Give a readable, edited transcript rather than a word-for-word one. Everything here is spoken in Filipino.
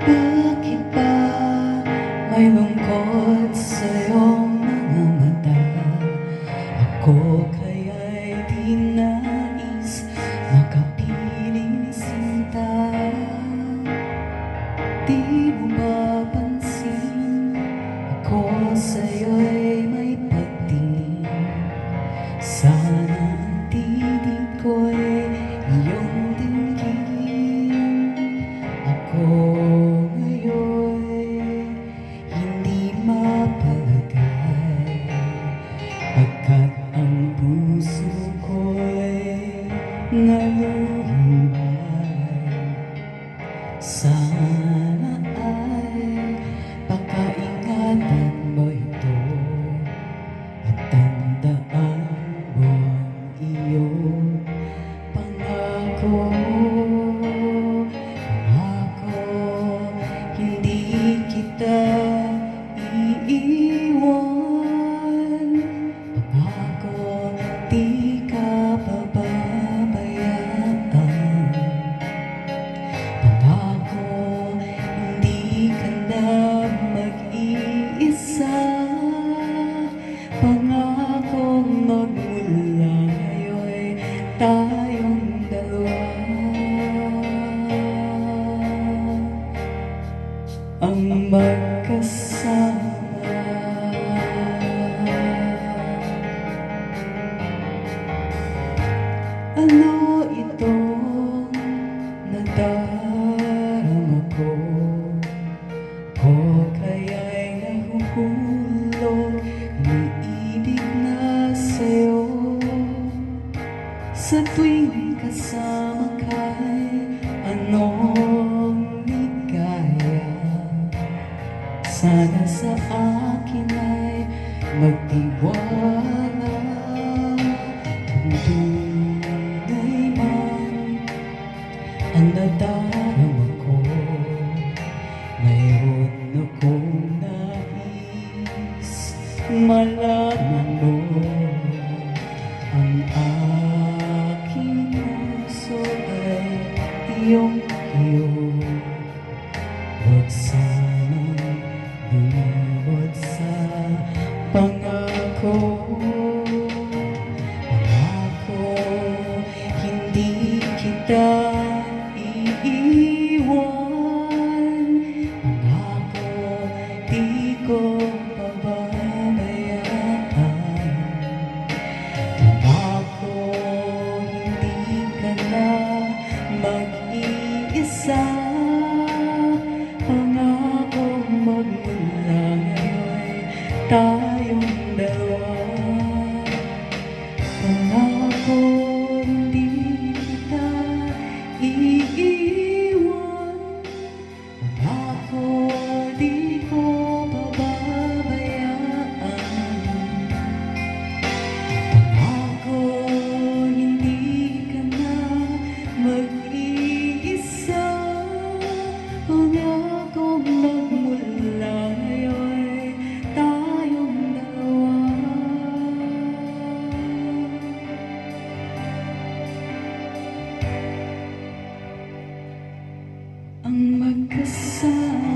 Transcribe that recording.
Bakit ba may lungkot sa iyong mga mata? Ako kaya'y di nais makapiling sinta. Di mo mapansin ako sa'yo'y may pagtingin. Sana ang titig ko'y iyong dinggin. Ako ngayon'y hindi mapalagay, pagkat ang puso ko'y nalulumbay. Sana ay pakaingatan mo ito at tandaan mo ang iyong pangako. Pangako, hindi kita iiwan. Pangako, di ka pababayaan. Pangako, hindi ka na mag-iisa. Pangako, magmula ngayon'y tayong dalawa ang magkasama. Ano itong nadarama ko? O kaya'y nahuhulog, umiibig na sa'yo. Sa tuwing kasama ka'y anong ligaya. Sana sa akin ay magtiwala. Kung tunay man ang nadarama ko, mayroon akong nais malaman mo. Ang aking puso ay iyong-iyo. Huwag sanang lumibot sa pangako. Pangako, hindi kita iiwan. Pangako, di ko pababayaan. Pangako, hindi ka na mag-iisa. Pangako, magmula ngayon'y tayong dalawa. Pangako, hindi kita iiwan. Pangako, di ko pababayaan. Pangako, hindi ka na mag-iisa. Pangako, magmula ngayon'y tayong dalawa ang magkasama.